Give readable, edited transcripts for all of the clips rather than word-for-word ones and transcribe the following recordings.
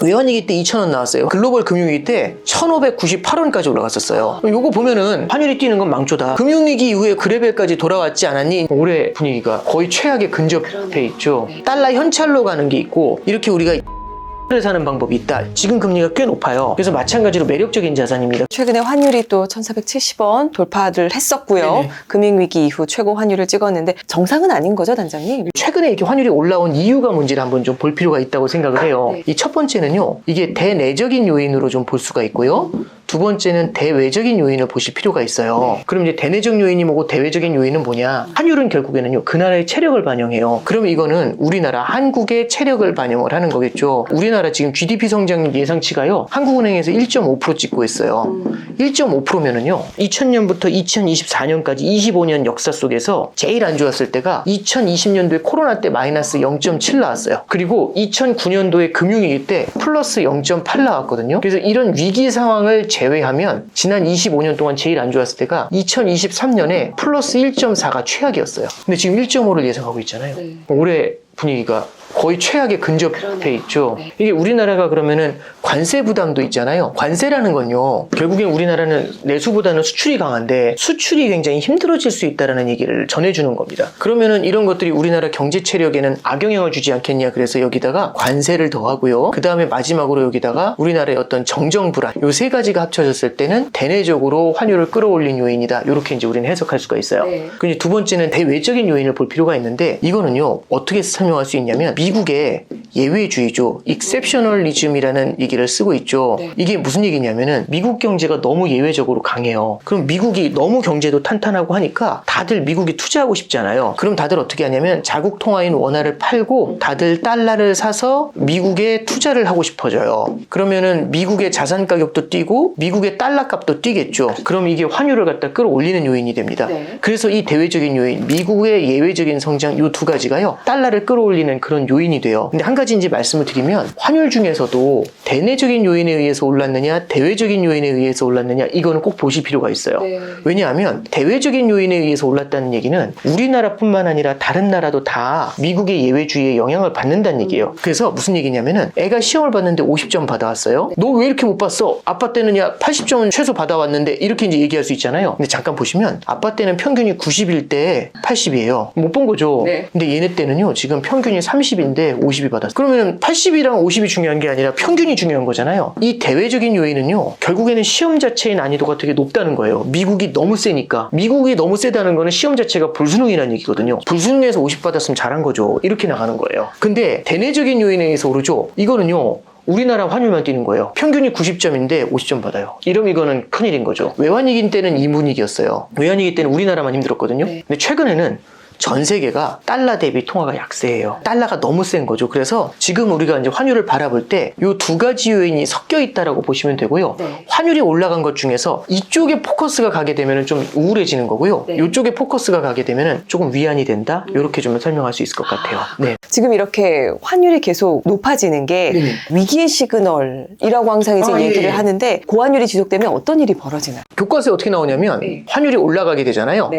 외환위기 때 2,000원 나왔어요. 글로벌 금융위기 때 1,598원까지 올라갔었어요. 요거 보면은 환율이 뛰는 건 망조다. 금융위기 이후에 그 레벨까지 돌아왔지 않았니? 올해 분위기가 거의 최악에 근접해 있죠. 달러 현찰로 가는 게 있고, 이렇게 우리가 를 사는 방법이 있다. 지금 금리가 꽤 높아요. 그래서 마찬가지로 매력적인 자산입니다. 최근에 환율이 또 1,470원 돌파를 했었고요. 네네. 금융위기 이후 최고 환율을 찍었는데 정상은 아닌 거죠, 단장님? 최근에 이렇게 환율이 올라온 이유가 뭔지를 한번 좀 볼 필요가 있다고 생각을 해요. 이 첫 번째는요, 이게 대내적인 요인으로 좀 볼 수가 있고요. 두 번째는 대외적인 요인을 보실 필요가 있어요. 그럼 이제 대내적 요인이 뭐고 대외적인 요인은 뭐냐? 환율은 결국에는요, 그 나라의 체력을 반영해요. 그럼 이거는 우리나라 한국의 체력을 반영을 하는 거겠죠. 우리나라 지금 GDP 성장 예상치가요, 한국은행에서 1.5% 찍고 있어요. 1.5%면은요, 2000년부터 2024년까지 25년 역사 속에서 제일 안 좋았을 때가 2020년도에 코로나 때 마이너스 0.7 나왔어요. 그리고 2009년도에 금융위기 때 플러스 0.8 나왔거든요. 그래서 이런 위기 상황을 제외하면 지난 25년 동안 제일 안 좋았을 때가 2023년에 플러스 1.4가 최악이었어요. 근데 지금 1.5를 예상하고 있잖아요. 올해 분위기가 거의 최악에 근접해 있죠. 이게 우리나라가 그러면은 관세 부담도 있잖아요. 관세라는 건요, 결국엔 우리나라는 내수보다는 수출이 강한데 수출이 굉장히 힘들어질 수 있다는 얘기를 전해주는 겁니다. 그러면은 이런 것들이 우리나라 경제 체력에는 악영향을 주지 않겠냐. 그래서 여기다가 관세를 더하고요, 그 다음에 마지막으로 여기다가 우리나라의 어떤 정정 불안, 요 세 가지가 합쳐졌을 때는 대내적으로 환율을 끌어올린 요인이다. 이렇게 이제 우리는 해석할 수가 있어요. 그리고 두 번째는 대외적인 요인을 볼 필요가 있는데, 이거는요, 어떻게 설명할 수 있냐면 미국의 예외주의죠. exceptionalism이라는 얘기를 쓰고 있죠. 이게 무슨 얘기냐면은 미국 경제가 너무 예외적으로 강해요. 그럼 미국이 너무 경제도 탄탄하고 하니까 다들 미국에 투자하고 싶잖아요. 그럼 다들 어떻게 하냐면 자국 통화인 원화를 팔고 다들 달러를 사서 미국에 투자를 하고 싶어져요. 그러면은 미국의 자산 가격도 뛰고 미국의 달러 값도 뛰겠죠. 그럼 이게 환율을 갖다 끌어올리는 요인이 됩니다. 그래서 이 대외적인 요인, 미국의 예외적인 성장, 이 두 가지가요, 달러를 끌어올리는 그런 요인이 돼요. 근데 한 가지 이제 말씀을 드리면, 환율 중에서도 대내적인 요인에 의해서 올랐느냐 대외적인 요인에 의해서 올랐느냐, 이거는 꼭 보실 필요가 있어요. 왜냐하면 대외적인 요인에 의해서 올랐다는 얘기는 우리나라뿐만 아니라 다른 나라도 다 미국의 예외주의에 영향을 받는다는 얘기예요. 그래서 무슨 얘기냐면은 애가 시험을 봤는데 50점 받아왔어요. 너 왜 이렇게 못 봤어? 아빠 때는 야 80점은 최소 받아왔는데, 이렇게 이제 얘기할 수 있잖아요. 근데 잠깐 보시면 아빠 때는 평균이 90일 때 80이에요. 못 본 거죠. 근데 얘네 때는요, 지금 평균이 30인데 50이 받았어요. 그러면 80이랑 50이 중요한 게 아니라 평균이 중요한 거잖아요. 이 대외적인 요인은요, 결국에는 시험 자체의 난이도가 되게 높다는 거예요. 미국이 너무 세니까. 미국이 너무 세다는 거는 시험 자체가 불수능이라는 얘기거든요. 불수능에서 50 받았으면 잘한 거죠. 이렇게 나가는 거예요. 근데 대내적인 요인에 의해서 오르죠. 이거는요, 우리나라 환율만 뛰는 거예요. 평균이 90점인데 50점 받아요. 이러면 이거는 큰일인 거죠. 외환위기 때는 이문위기였어요. 외환위기 때는 우리나라만 힘들었거든요. 근데 최근에는 전 세계가 달러 대비 통화가 약세예요. 달러가 너무 센 거죠. 그래서 지금 우리가 이제 환율을 바라볼 때 이 두 가지 요인이 섞여 있다라고 보시면 되고요. 환율이 올라간 것 중에서 이쪽에 포커스가 가게 되면 좀 우울해지는 거고요. 이쪽에 포커스가 가게 되면 조금 위안이 된다. 이렇게 좀 설명할 수 있을 것 같아요. 지금 이렇게 환율이 계속 높아지는 게 위기의 시그널이라고 항상 이제 얘기를 하는데, 고환율이 지속되면 어떤 일이 벌어지나요? 교과서에 어떻게 나오냐면 환율이 올라가게 되잖아요.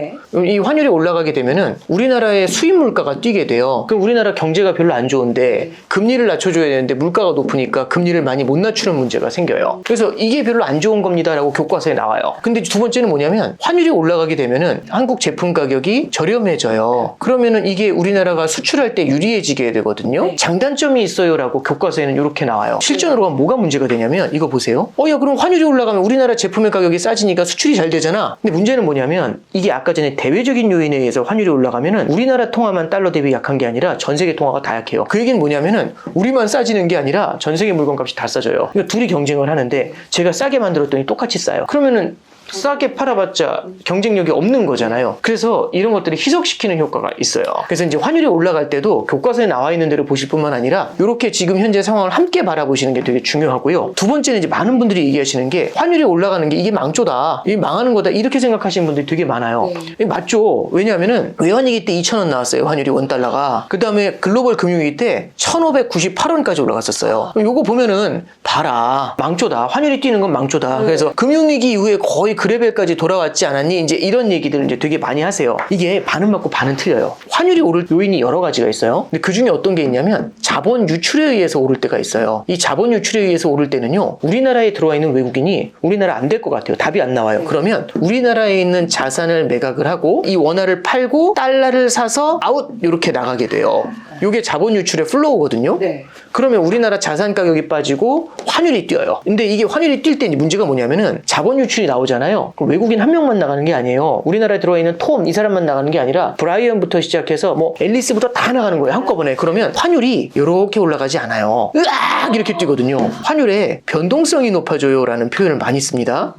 이 환율이 올라가게 되면은 우리나라의 수입 물가가 뛰게 돼요. 그럼 우리나라 경제가 별로 안 좋은데 금리를 낮춰줘야 되는데 물가가 높으니까 금리를 많이 못 낮추는 문제가 생겨요. 그래서 이게 별로 안 좋은 겁니다라고 교과서에 나와요. 근데 두 번째는 뭐냐면, 환율이 올라가게 되면은 한국 제품 가격이 저렴해져요. 그러면은 이게 우리나라가 수출할 때 유리해지게 되거든요. 장단점이 있어요라고 교과서에는 이렇게 나와요. 실전으로 가면 뭐가 문제가 되냐면, 이거 보세요. 야, 그럼 환율이 올라가면 우리나라 제품의 가격이 싸지니까 수출이 잘 되잖아. 근데 문제는 뭐냐면, 이게 아까 전에 대외적인 요인에 의해서 환율이 올라가면은 우리나라 통화만 달러 대비 약한 게 아니라 전 세계 통화가 다 약해요. 그 얘기는 뭐냐면은 우리만 싸지는 게 아니라 전 세계 물건값이 다 싸져요. 그러니까 둘이 경쟁을 하는데 제가 싸게 만들었더니 똑같이 싸요. 그러면은 싸게 팔아봤자 경쟁력이 없는 거잖아요. 그래서 이런 것들이 희석시키는 효과가 있어요. 그래서 이제 환율이 올라갈 때도 교과서에 나와 있는 대로 보실 뿐만 아니라 이렇게 지금 현재 상황을 함께 바라보시는 게 되게 중요하고요. 두 번째는 이제 많은 분들이 얘기하시는 게, 환율이 올라가는 게 이게 망조다, 이게 망하는 거다, 이렇게 생각하시는 분들이 되게 많아요. 맞죠. 왜냐하면은 외환위기 때 2,000원 나왔어요. 환율이 원달러가. 그 다음에 글로벌 금융위기 때 1,598원까지 올라갔었어요. 요거 보면은 봐라, 망조다. 환율이 뛰는 건 망조다. 그래서 금융위기 이후에 거의 그 레벨까지 돌아왔지 않았니? 이제 이런 얘기들을 이제 되게 많이 하세요. 이게 반은 맞고 반은 틀려요. 환율이 오를 요인이 여러 가지가 있어요. 근데 그 중에 어떤 게 있냐면 자본 유출에 의해서 오를 때가 있어요. 이 자본 유출에 의해서 오를 때는요, 우리나라에 들어와 있는 외국인이 우리나라 안 될 것 같아요. 답이 안 나와요. 그러면 우리나라에 있는 자산을 매각을 하고 이 원화를 팔고 달러를 사서 아웃 이렇게 나가게 돼요. 이게 자본 유출의 플로우거든요. 네. 그러면 우리나라 자산 가격이 빠지고 환율이 뛰어요. 근데 이게 환율이 뛸 때 문제가 뭐냐면은 자본 유출이 나오잖아요. 그럼 외국인 한 명만 나가는 게 아니에요. 우리나라에 들어와 있는 톰 이 사람만 나가는 게 아니라 브라이언부터 시작해서 뭐 앨리스부터 다 나가는 거예요. 한꺼번에. 그러면 환율이 이렇게 올라가지 않아요. 으악 이렇게 뛰거든요. 환율의 변동성이 높아져요라는 표현을 많이 씁니다.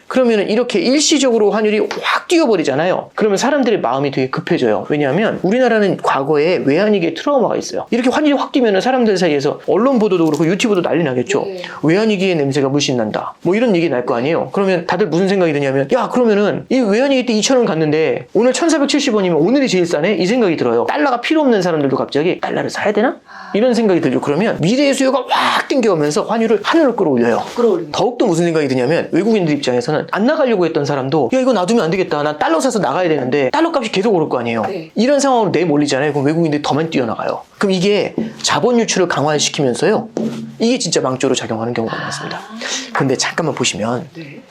그러면 이렇게 일시적으로 환율이 확 뛰어버리잖아요. 그러면 사람들의 마음이 되게 급해져요. 왜냐하면 우리나라는 과거에 외환위기의 트라우마가 있어요. 이렇게 환율이 확 뛰면 사람들 사이에서 언론 보도도 그렇고 유튜브도 난리 나겠죠. 외환위기의 냄새가 물씬 난다. 뭐 이런 얘기 날 거 아니에요. 그러면 다들 무슨 생각이 드냐면, 야 그러면은 이 외환위기 때 2,000원 갔는데 오늘 1,470원이면 오늘이 제일 싸네? 이 생각이 들어요. 달러가 필요 없는 사람들도 갑자기 달러를 사야 되나? 이런 생각이 들죠. 그러면 미래의 수요가 확 땡겨오면서 환율을 하늘로 끌어올려요. 더욱더 무슨 생각이 드냐면 외국인들 입장에서는 안 나가려고 했던 사람도 야 이거 놔두면 안 되겠다. 난 달러 사서 나가야 되는데 달러 값이 계속 오를 거 아니에요. 이런 상황으로 내몰리잖아요. 그럼 외국인들이 더 많이 뛰어나가요. 그럼 이게 자본 유출을 강화시키면서요. 이게 진짜 망조로 작용하는 경우가 많습니다. 근데 잠깐만 보시면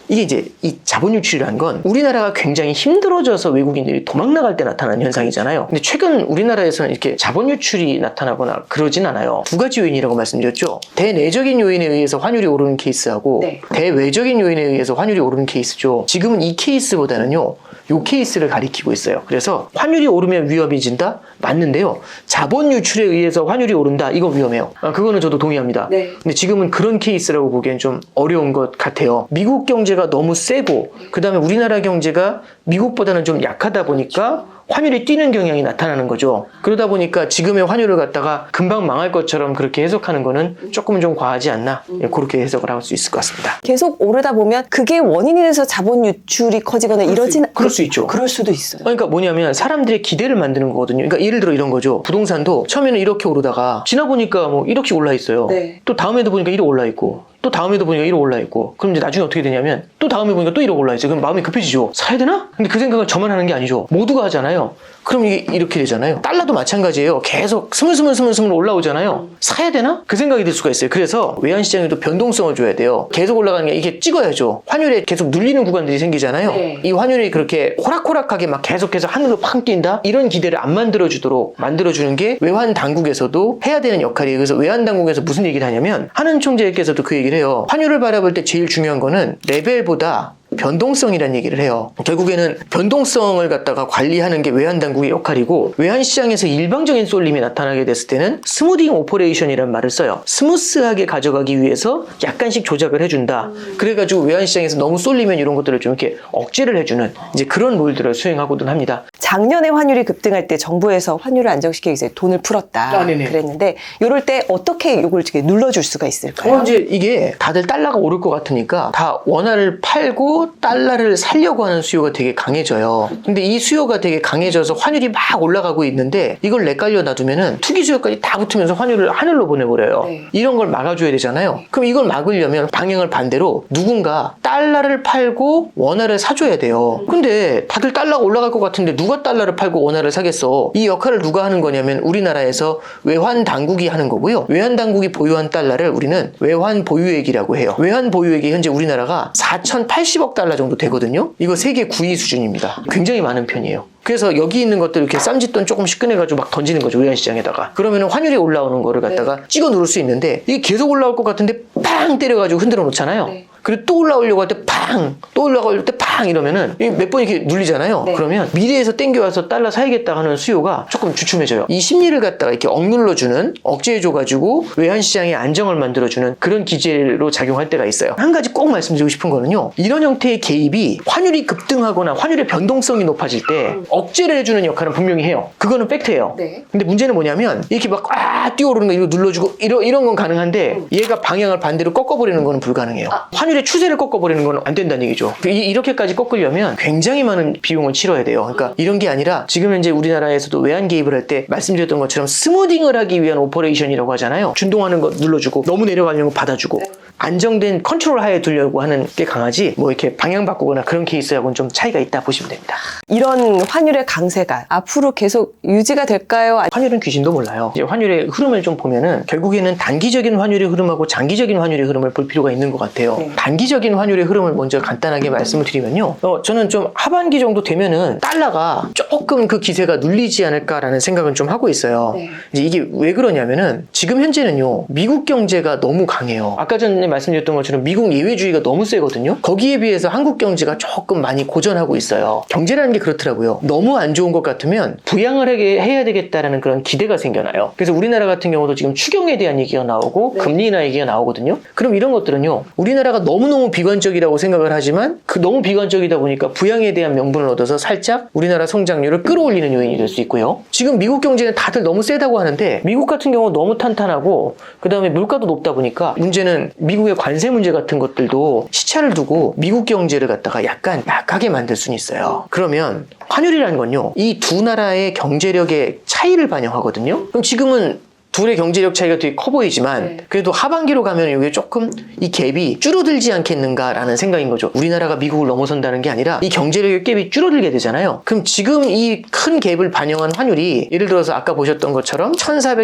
이게 이제 이 자본 유출이라는 건 우리나라가 굉장히 힘들어져서 외국인들이 도망 나갈 때 나타나는 현상이잖아요. 근데 최근 우리나라에서는 이렇게 자본 유출이 나타나거나 그러진 않아요. 두 가지 요인이라고 말씀드렸죠. 대내적인 요인에 의해서 환율이 오르는 케이스하고 대외적인 요인에 의해서 환율이 오르는 케이스죠. 지금은 이 케이스보다는요. 요 케이스를 가리키고 있어요. 그래서 환율이 오르면 위험해진다? 맞는데요. 자본 유출에 의해서 환율이 오른다? 이거 위험해요. 그거는 저도 동의합니다. 근데 지금은 그런 케이스라고 보기엔 좀 어려운 것 같아요. 미국 경제가 너무 세고 그 다음에 우리나라 경제가 미국보다는 좀 약하다 보니까 환율이 뛰는 경향이 나타나는 거죠. 그러다 보니까 지금의 환율을 갖다가 금방 망할 것처럼 그렇게 해석하는 거는 조금은 좀 과하지 않나? 그렇게 해석을 할 수 있을 것 같습니다. 계속 오르다 보면 그게 원인이 돼서 자본 유출이 커지거나 이러진 그럴 수 있죠. 그럴 수도 있어요. 그러니까 뭐냐면 사람들의 기대를 만드는 거거든요. 그러니까 예를 들어 이런 거죠. 부동산도 처음에는 이렇게 오르다가 지나 보니까 뭐 1억씩 올라 있어요. 또 다음에도 보니까 1억 올라 있고 또 다음에도 보니까 1억 올라 있고 그럼 이제 나중에 어떻게 되냐면 또 다음에 보니까 또 1억 올라 있어요. 그럼 마음이 급해지죠. 사야 되나? 근데 그 생각을 저만 하는 게 아니죠. 모두가 하잖아요. 그럼 이게 이렇게 되잖아요. 달러도 마찬가지예요. 계속 스물스물 올라오잖아요. 사야 되나? 그 생각이 들 수가 있어요. 그래서 외환시장에도 변동성을 줘야 돼요. 계속 올라가는 게 이게 찍어야죠. 환율에 계속 눌리는 구간들이 생기잖아요. 이 환율이 그렇게 호락호락하게 막 계속해서 하늘로 팡 뛴다? 이런 기대를 안 만들어주도록 만들어주는 게 외환 당국에서도 해야 되는 역할이에요. 그래서 외환 당국에서 무슨 얘기를 하냐면 하는 총재께서도 그 얘기를 해요. 환율을 바라볼 때 제일 중요한 거는 레벨보다 변동성이라는 얘기를 해요. 결국에는 변동성을 갖다가 관리하는 게 외환당국의 역할이고 외환시장에서 일방적인 쏠림이 나타나게 됐을 때는 스무딩 오퍼레이션이라는 말을 써요. 스무스하게 가져가기 위해서 약간씩 조작을 해준다. 그래가지고 외환시장에서 너무 쏠리면 이런 것들을 좀 이렇게 억제를 해주는 이제 그런 롤들을 수행하고는 합니다. 작년에 환율이 급등할 때 정부에서 환율을 안정시키기 위해서 돈을 풀었다 그랬는데 이럴 때 어떻게 이걸 눌러줄 수가 있을까요? 이제 이게 다들 달러가 오를 것 같으니까 다 원화를 팔고 달러를 살려고 하는 수요가 되게 강해져요. 근데 이 수요가 되게 강해져서 환율이 막 올라가고 있는데 이걸 내깔려 놔두면은 투기 수요까지 다 붙으면서 환율을 하늘로 보내버려요. 이런 걸 막아줘야 되잖아요. 그럼 이걸 막으려면 방향을 반대로 누군가 달러를 팔고 원화를 사줘야 돼요. 근데 다들 달러가 올라갈 것 같은데 누가 달러를 팔고 원화를 사겠어? 이 역할을 누가 하는 거냐면 우리나라에서 외환 당국이 하는 거고요. 외환 당국이 보유한 달러를 우리는 외환 보유액이라고 해요. 외환 보유액이 현재 우리나라가 4,080억 달러 정도 되거든요. 이거 세계 9위 수준입니다. 굉장히 많은 편이에요. 그래서 여기 있는 것들 이렇게 쌈짓돈 조금씩 꺼내가지고 막 던지는 거죠. 외환시장에다가. 그러면은 환율이 올라오는 거를 갖다가 찍어 누를 수 있는데 이게 계속 올라올 것 같은데 팡 때려가지고 흔들어 놓잖아요. 그리고 또 올라오려고 할 때 팡! 또 올라올 때 팡! 이러면은 몇 번 이렇게 눌리잖아요. 그러면 미래에서 땡겨와서 달러 사야겠다 하는 수요가 조금 주춤해져요. 이 심리를 갖다가 이렇게 억눌러주는, 억제해줘가지고 외환시장의 안정을 만들어주는 그런 기제로 작용할 때가 있어요. 한 가지 꼭 말씀드리고 싶은 거는요. 이런 형태의 개입이 환율이 급등하거나 환율의 변동성이 높아질 때 억제를 해주는 역할은 분명히 해요. 그거는 팩트예요. 근데 문제는 뭐냐면 이렇게 막 뛰어오르는 거 이거 눌러주고 이런 건 가능한데 얘가 방향을 반대로 꺾어버리는 거는 불가능해요. 환율의 추세를 꺾어버리는 건 안 된다는 얘기죠. 이렇게까지 꺾으려면 굉장히 많은 비용을 치러야 돼요. 그러니까 이런 게 아니라 지금 현재 우리나라에서도 외환 개입을 할 때 말씀드렸던 것처럼 스무딩을 하기 위한 오퍼레이션이라고 하잖아요. 준동하는 거 눌러주고 너무 내려가려는 거 받아주고 안정된 컨트롤 하에 두려고 하는 게 강하지 뭐 이렇게 방향 바꾸거나 그런 케이스하고는 좀 차이가 있다 보시면 됩니다. 이런 환율의 강세가 앞으로 계속 유지가 될까요? 환율은 귀신도 몰라요. 이제 환율의 흐름을 좀 보면은 결국에는 단기적인 환율의 흐름하고 장기적인 환율의 흐름을 볼 필요가 있는 것 같아요. 네. 단기적인 환율의 흐름을 먼저 간단하게 말씀을 드리면요. 저는 좀 하반기 정도 되면은 달러가 조금 그 기세가 눌리지 않을까라는 생각은 좀 하고 있어요. 네. 이제 이게 왜 그러냐면은 지금 현재는요. 미국 경제가 너무 강해요. 아까 전에 말씀드렸던 것처럼 미국 예외주의가 너무 세거든요. 거기에 비해서 한국 경제가 조금 많이 고전하고 있어요. 경제라는 게 그렇더라고요. 너무 안 좋은 것 같으면 부양을 해야 되겠다라는 그런 기대가 생겨나요. 그래서 우리나라 같은 경우도 지금 추경에 대한 얘기가 나오고 네. 금리 인하 얘기가 나오거든요. 그럼 이런 것들은요. 우리나라가 너무너무 비관적이라고 생각을 하지만 그 너무 비관적이다 보니까 부양에 대한 명분을 얻어서 살짝 우리나라 성장률을 끌어올리는 요인이 될 수 있고요. 지금 미국 경제는 다들 너무 세다고 하는데 미국 같은 경우 너무 탄탄하고 그 다음에 물가도 높다 보니까 문제는 미국의 관세 문제 같은 것들도 시차를 두고 미국 경제를 갖다가 약간 약하게 만들 수는 있어요. 그러면 환율이라는 건요. 이 두 나라의 경제력의 차이를 반영하거든요. 그럼 지금은 둘의 경제력 차이가 되게 커 보이지만 네. 그래도 하반기로 가면 이게 조금 이 갭이 줄어들지 않겠는가라는 생각인 거죠. 우리나라가 미국을 넘어선다는 게 아니라 이 경제력의 갭이 줄어들게 되잖아요. 그럼 지금 이 큰 갭을 반영한 환율이 예를 들어서 아까 보셨던 것처럼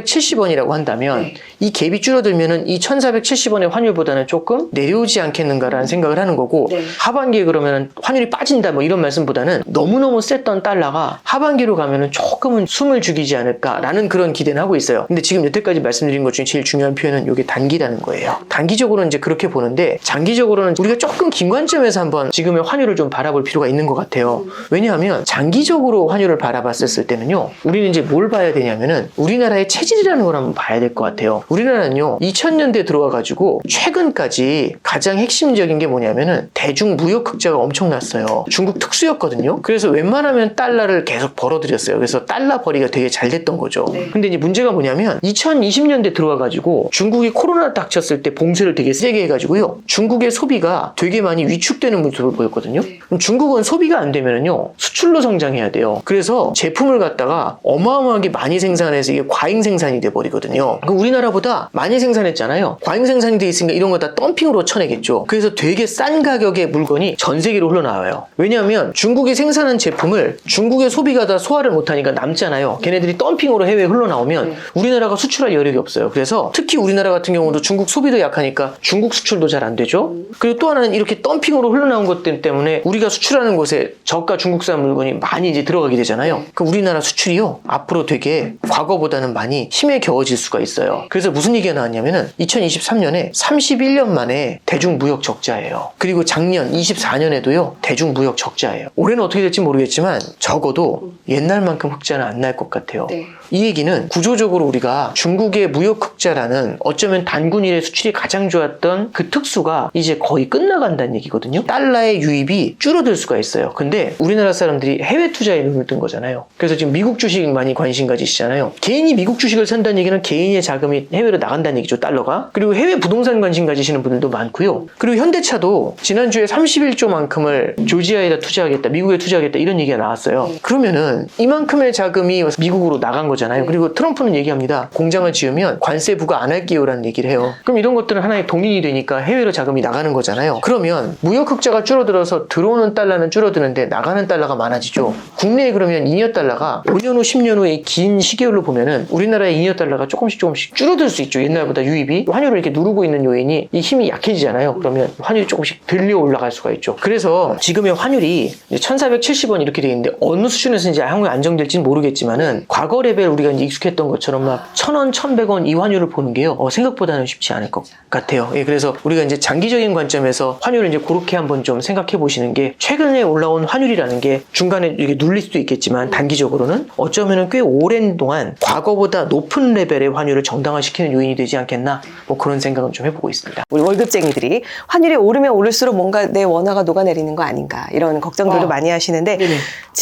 1470원이라고 한다면 네. 이 갭이 줄어들면은 이 1470원의 환율보다는 조금 내려오지 않겠는가라는 생각을 하는 거고 네. 하반기에 그러면은 환율이 빠진다 뭐 이런 말씀보다는 너무너무 셌던 달러가 하반기로 가면은 조금은 숨을 죽이지 않을까라는 그런 기대는 하고 있어요. 근데 지금 여태까지 말씀드린 것 중에 제일 중요한 표현은 이게 단기라는 거예요. 단기적으로는 이제 그렇게 보는데 장기적으로는 우리가 조금 긴 관점에서 한번 지금의 환율을 좀 바라볼 필요가 있는 것 같아요. 왜냐하면 장기적으로 환율을 바라봤을 때는요. 우리는 이제 뭘 봐야 되냐면은 우리나라의 체질이라는 걸 한번 봐야 될 것 같아요. 우리나라는요. 2000년대 들어와가지고 최근까지 가장 핵심적인 게 뭐냐면은 대중무역 흑자가 엄청났어요. 중국 특수였거든요. 그래서 웬만하면 달러를 계속 벌어들였어요. 그래서 달러 벌이가 되게 잘 됐던 거죠. 근데 이제 문제가 뭐냐면 2020년대 들어와가지고 중국이 코로나 닥쳤을 때 봉쇄를 되게 세게 해가지고요. 중국의 소비가 되게 많이 위축되는 모습을 보였거든요. 그럼 중국은 소비가 안 되면은요. 수출로 성장해야 돼요. 그래서 제품을 갖다가 어마어마하게 많이 생산해서 이게 과잉 생산이 돼버리거든요. 그럼 우리나라보다 많이 생산했잖아요. 과잉 생산이 돼 있으니까 이런 거 다 덤핑으로 쳐내겠죠. 그래서 되게 싼 가격의 물건이 전 세계로 흘러나와요. 왜냐하면 중국이 생산한 제품을 중국의 소비가 다 소화를 못하니까 남잖아요. 걔네들이 덤핑으로 해외에 흘러나오면 우리나라가 수출할 여력이 없어요. 그래서 특히 우리나라 같은 경우도 중국 소비도 약하니까 중국 수출도 잘 안 되죠. 그리고 또 하나는 이렇게 덤핑으로 흘러나온 것들 때문에 우리가 수출하는 곳에 저가 중국산 물건이 많이 이제 들어가게 되잖아요. 그 우리나라 수출이요 앞으로 되게 과거보다는 많이 힘에 겨워질 수가 있어요. 그래서 무슨 얘기가 나왔냐면은 2023년에 31년 만에 대중무역 적자예요. 그리고 작년 24년에도요 대중무역 적자예요. 올해는 어떻게 될지 모르겠지만 적어도 옛날만큼 흑자는 안 날 것 같아요. 네. 이 얘기는 구조적으로 우리가 중국의 무역 흑자라는 어쩌면 단군 일의 수출이 가장 좋았던 그 특수가 이제 거의 끝나간다는 얘기거든요. 달러의 유입이 줄어들 수가 있어요. 근데 우리나라 사람들이 해외 투자에 눈을 뜬 거잖아요. 그래서 지금 미국 주식 많이 관심 가지시잖아요. 개인이 미국 주식을 산다는 얘기는 개인의 자금이 해외로 나간다는 얘기죠. 달러가. 그리고 해외 부동산 관심 가지시는 분들도 많고요. 그리고 현대차도 지난주에 31조만큼을 조지아에다 투자하겠다, 미국에 투자하겠다 이런 얘기가 나왔어요. 그러면은 이만큼의 자금이 미국으로 나간 거잖아요. 그리고 트럼프는 얘기합니다. 공장을 지으면 관세 부과 안 할게요라는 얘기를 해요. 그럼 이런 것들은 하나의 동인이 되니까 해외로 자금이 나가는 거잖아요. 그러면 무역 흑자가 줄어들어서 들어오는 달러는 줄어드는데 나가는 달러가 많아지죠. 국내에 그러면 잉여 달러가 5년 후, 10년 후의 긴 시계열로 보면은 우리나라의 잉여 달러가 조금씩 줄어들 수 있죠. 옛날보다 유입이 환율을 이렇게 누르고 있는 요인이 이 힘이 약해지잖아요. 그러면 환율이 조금씩 들려 올라갈 수가 있죠. 그래서 지금의 환율이 1470원 이렇게 돼 있는데 어느 수준에서 이제 한국에 안정될지는 모르겠지만은 과거 레벨 우리가 이제 익숙했던 것처럼 막 1,000원, 1,100원 이 환율을 보는 게요. 생각보다는 쉽지 않을 것 같아요. 예, 그래서 우리가 이제 장기적인 관점에서 환율을 이제 그렇게 한번 좀 생각해 보시는 게 최근에 올라온 환율이라는 게 중간에 이게 눌릴 수도 있겠지만 단기적으로는 어쩌면은 꽤 오랜 동안 과거보다 높은 레벨의 환율을 정당화시키는 요인이 되지 않겠나 뭐 그런 생각은 좀 해보고 있습니다. 우리 월급쟁이들이 환율이 오르면 오를수록 뭔가 내 원화가 녹아내리는 거 아닌가 이런 걱정들도 많이 하시는데 네네.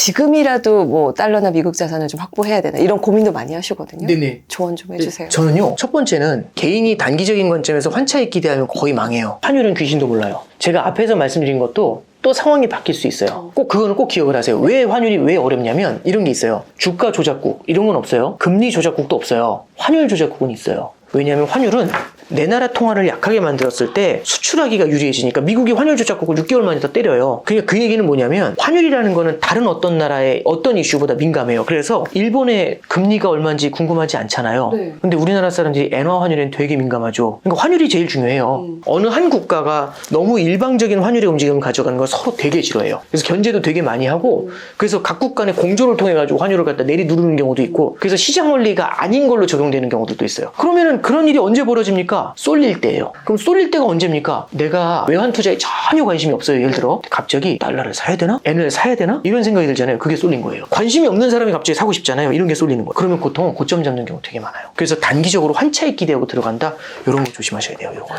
지금이라도 뭐 달러나 미국 자산을 좀 확보해야 되나 이런 고민도 많이 하시거든요. 네네. 조언 좀 해주세요. 저는요 첫 번째는 개인이 단기적인 관점에서 환차익 기대하면 거의 망해요. 환율은 귀신도 몰라요. 제가 앞에서 말씀드린 것도 또 상황이 바뀔 수 있어요. 꼭 그거는 꼭 기억을 하세요. 왜 환율이 왜 어렵냐면 이런 게 있어요. 주가 조작국 이런 건 없어요. 금리 조작국도 없어요. 환율 조작국은 있어요. 왜냐하면 환율은 내 나라 통화를 약하게 만들었을 때 수출하기가 유리해지니까 미국이 환율 조작국을 6개월 만에 다 때려요. 그러니까 그 얘기는 뭐냐면 환율이라는 거는 다른 어떤 나라의 어떤 이슈보다 민감해요. 그래서 일본의 금리가 얼마인지 궁금하지 않잖아요. 네. 근데 우리나라 사람들이 엔화 환율에는 되게 민감하죠. 그러니까 환율이 제일 중요해요. 어느 한 국가가 너무 일방적인 환율의 움직임을 가져가는 걸 서로 되게 싫어해요. 그래서 견제도 되게 많이 하고 그래서 각국 간의 공조를 통해 가지고 환율을 갖다 내리 누르는 경우도 있고 그래서 시장 원리가 아닌 걸로 적용되는 경우들도 있어요. 그러면은 그런 일이 언제 벌어집니까? 쏠릴 때예요. 그럼 쏠릴 때가 언제입니까? 내가 외환 투자에 전혀 관심이 없어요. 예를 들어 갑자기 달러를 사야 되나? 엔을 사야 되나? 이런 생각이 들잖아요. 그게 쏠린 거예요. 관심이 없는 사람이 갑자기 사고 싶잖아요. 이런 게 쏠리는 거예요. 그러면 보통 고점 잡는 경우 되게 많아요. 그래서 단기적으로 환차익 기대하고 들어간다. 이런 거 조심하셔야 돼요. 이런 거.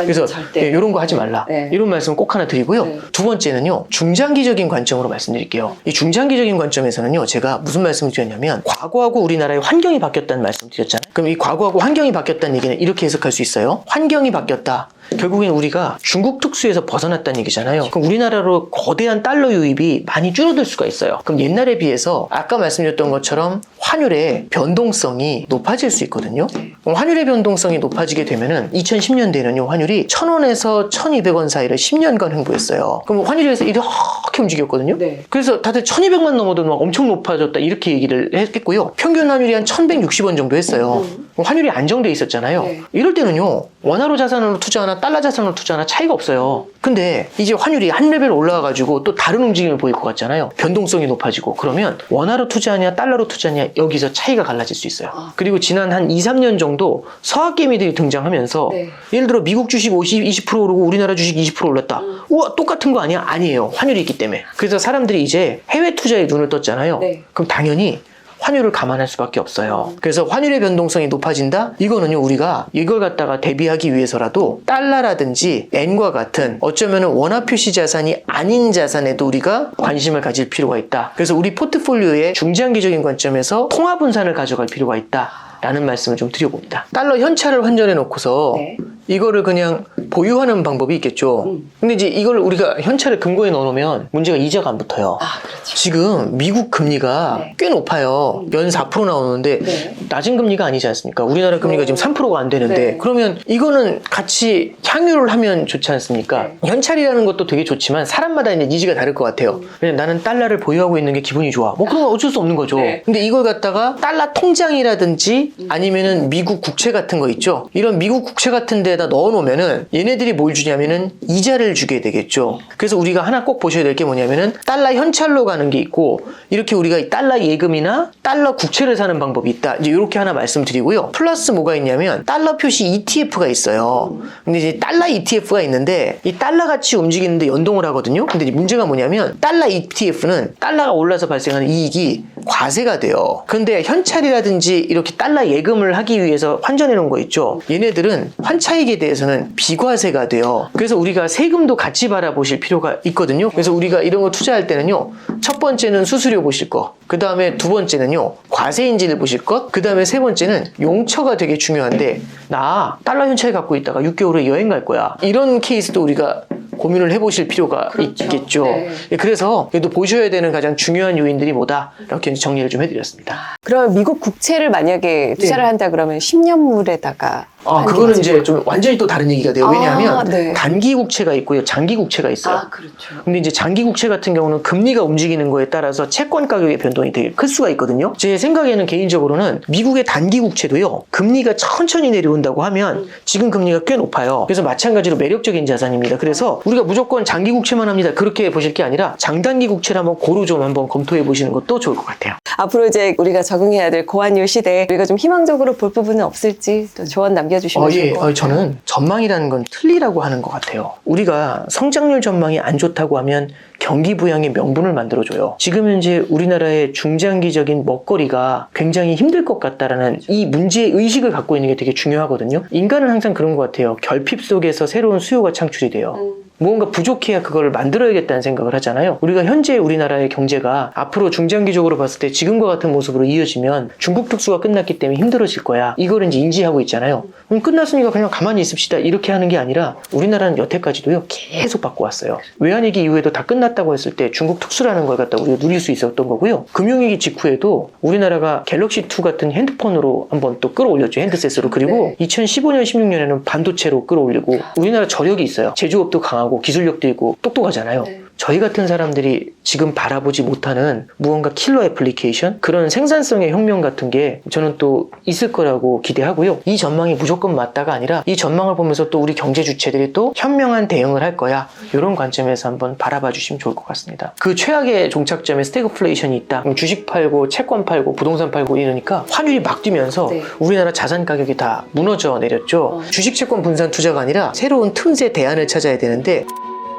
그래서 절대. 이런 거 하지 말라. 네. 이런 말씀 꼭 하나 드리고요. 네. 두 번째는요. 중장기적인 관점으로 말씀드릴게요. 이 중장기적인 관점에서는요. 제가 무슨 말씀을 드렸냐면 과거하고 우리나라의 환경이 바뀌었다는 말씀 드렸잖아요. 그럼 이 과거하고 환경이 바뀌었다는 얘기는 이렇게 해석할 수 있어요. 환경이 바뀌었다. 결국엔 우리가 중국 특수에서 벗어났다는 얘기잖아요. 그럼 우리나라로 거대한 달러 유입이 많이 줄어들 수가 있어요. 그럼 옛날에 비해서 아까 말씀드렸던 것처럼 환율의 변동성이 높아질 수 있거든요. 그럼 환율의 변동성이 높아지게 되면은 2010년대에는요 환율이 1,000원에서 1,200원 사이를 10년간 횡보했어요. 그럼 환율에서 이렇게 움직였거든요. 네. 그래서 다들 1,200만 넘어도 막 엄청 높아졌다 이렇게 얘기를 했겠고요. 평균 환율이 한 1,160원 정도 했어요. 그럼 환율이 안정돼 있었잖아요. 네. 이럴 때는요 원화로 자산으로 투자하나 달러 자산으로 투자하나 차이가 없어요. 근데 이제 환율이 한 레벨 올라와가지고 또 다른 움직임을 보일 것 같잖아요. 변동성이 높아지고 그러면 원화로 투자하냐 달러로 투자하냐 여기서 차이가 갈라질 수 있어요. 그리고 지난 한 2, 3년 정도 서학개미들이 등장하면서 네. 예를 들어 미국 주식 20% 오르고 우리나라 주식 20% 올랐다. 우와 똑같은 거 아니야? 아니에요. 환율이 있기 때문에. 그래서 사람들이 이제 해외 투자에 눈을 떴잖아요. 네. 그럼 당연히 환율을 감안할 수밖에 없어요. 그래서 환율의 변동성이 높아진다? 이거는요, 우리가 이걸 갖다가 대비하기 위해서라도 달러라든지 엔과 같은 어쩌면은 원화 표시 자산이 아닌 자산에도 우리가 관심을 가질 필요가 있다. 그래서 우리 포트폴리오의 중장기적인 관점에서 통화 분산을 가져갈 필요가 있다. 라는 말씀을 좀 드려봅니다. 달러 현찰을 환전해 놓고서 네. 이거를 그냥 보유하는 방법이 있겠죠. 근데 이제 이걸 우리가 현찰을 금고에 넣어놓으면 문제가 이자가 안 붙어요. 아, 그렇죠. 지금 미국 금리가 네. 꽤 높아요. 연 4% 나오는데 네. 낮은 금리가 아니지 않습니까? 우리나라 금리가 지금 3%가 안 되는데 네. 그러면 이거는 같이 향유를 하면 좋지 않습니까? 네. 현찰이라는 것도 되게 좋지만 사람마다 이제 니즈가 다를 것 같아요. 그냥 나는 달러를 보유하고 있는 게 기분이 좋아. 뭐 그런 건 어쩔 수 없는 거죠. 네. 근데 이걸 갖다가 달러 통장이라든지 아니면은 미국 국채 같은 거 있죠. 이런 미국 국채 같은 데다 넣어놓으면은 얘네들이 뭘 주냐면은 이자를 주게 되겠죠. 그래서 우리가 하나 꼭 보셔야 될 게 뭐냐면은 달러 현찰로 가는 게 있고 이렇게 우리가 달러 예금이나 달러 국채를 사는 방법이 있다. 이제 이렇게 하나 말씀드리고요. 플러스 뭐가 있냐면 달러 표시 ETF가 있어요. 근데 이제 달러 ETF가 있는데 이 달러 같이 움직이는데 연동을 하거든요. 근데 이제 문제가 뭐냐면 달러 ETF는 달러가 올라서 발생하는 이익이 과세가 돼요. 근데 현찰이라든지 이렇게 달러 예금을 하기 위해서 환전해 놓은 거 있죠. 얘네들은 환차익에 대해서는 비과세가 돼요. 그래서 우리가 세금도 같이 바라보실 필요가 있거든요. 그래서 우리가 이런 거 투자할 때는요. 첫 번째는 수수료 보실 거. 그 다음에 두 번째는요. 과세인지를 보실 것. 그 다음에 세 번째는 용처가 되게 중요한데 나 달러 현찰 갖고 있다가 6개월 후에 여행 갈 거야. 이런 케이스도 우리가 고민을 해보실 필요가 있겠죠. 네. 그래서 그래도 보셔야 되는 가장 중요한 요인들이 뭐다. 이렇게 정리를 좀 해드렸습니다. 그럼 미국 국채를 만약에 투자를 한다 그러면 10년물에다가 그거는 이제 좀 완전히 또 다른 얘기가 돼요. 왜냐하면 네. 단기 국채가 있고요. 장기 국채가 있어요. 그렇죠. 근데 이제 장기 국채 같은 경우는 금리가 움직이는 거에 따라서 채권 가격의 변동이 되게 클 수가 있거든요. 제 생각에는 개인적으로는 미국의 단기 국채도요. 금리가 천천히 내려온다고 하면 지금 금리가 꽤 높아요. 그래서 마찬가지로 매력적인 자산입니다. 그래서 우리가 무조건 장기 국채만 합니다. 그렇게 보실 게 아니라 장단기 국채를 한번 고루 좀 한번 검토해 보시는 것도 좋을 것 같아요. 앞으로 이제 우리가 적응해야 될 고환율 시대에 우리가 좀 희망적으로 볼 부분은 없을지 또 조언 남겨주시면 좋을 것 같아요. 저는 전망이라는 건 틀리라고 하는 것 같아요. 우리가 성장률 전망이 안 좋다고 하면 경기 부양의 명분을 만들어줘요. 지금 현재 우리나라의 중장기적인 먹거리가 굉장히 힘들 것 같다라는 이 문제의 의식을 갖고 있는 게 되게 중요하거든요. 인간은 항상 그런 것 같아요. 결핍 속에서 새로운 수요가 창출이 돼요. 무언가 부족해야 그걸 만들어야겠다는 생각을 하잖아요. 우리가 현재 우리나라의 경제가 앞으로 중장기적으로 봤을 때 지금과 같은 모습으로 이어지면 중국 특수가 끝났기 때문에 힘들어질 거야. 이걸 이제 인지하고 있잖아요. 그럼 끝났으니까 그냥 가만히 있읍시다. 이렇게 하는 게 아니라 우리나라는 여태까지도요 계속 바꿔왔어요. 외환위기 이후에도 다 끝났다고 했을 때 중국 특수라는 걸 갖다 우리가 누릴 수 있었던 거고요. 금융위기 직후에도 우리나라가 갤럭시2 같은 핸드폰으로 한번 또 끌어올렸죠. 핸드셋으로. 그리고 2015년, 16년에는 반도체로 끌어올리고 우리나라 저력이 있어요. 제조업도 강하고 기술력도 있고 똑똑하잖아요. 저희 같은 사람들이 지금 바라보지 못하는 무언가 킬러 애플리케이션? 그런 생산성의 혁명 같은 게 저는 또 있을 거라고 기대하고요. 이 전망이 무조건 맞다가 아니라 이 전망을 보면서 또 우리 경제 주체들이 또 현명한 대응을 할 거야. 이런 관점에서 한번 바라봐 주시면 좋을 것 같습니다. 그 최악의 종착점에 스태그플레이션이 있다. 그럼 주식 팔고 채권 팔고 부동산 팔고 이러니까 환율이 막 뛰면서 우리나라 자산 가격이 다 무너져 내렸죠. 주식 채권 분산 투자가 아니라 새로운 틈새 대안을 찾아야 되는데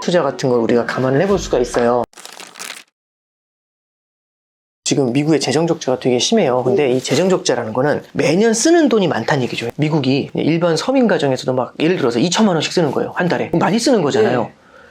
투자 같은 걸 우리가 감안을 해볼 수가 있어요. 지금 미국의 재정적자가 되게 심해요. 근데 이 재정적자라는 거는 매년 쓰는 돈이 많다는 얘기죠. 미국이 일반 서민 가정에서도 막 예를 들어서 2천만 원씩 쓰는 거예요. 한 달에. 많이 쓰는 거잖아요.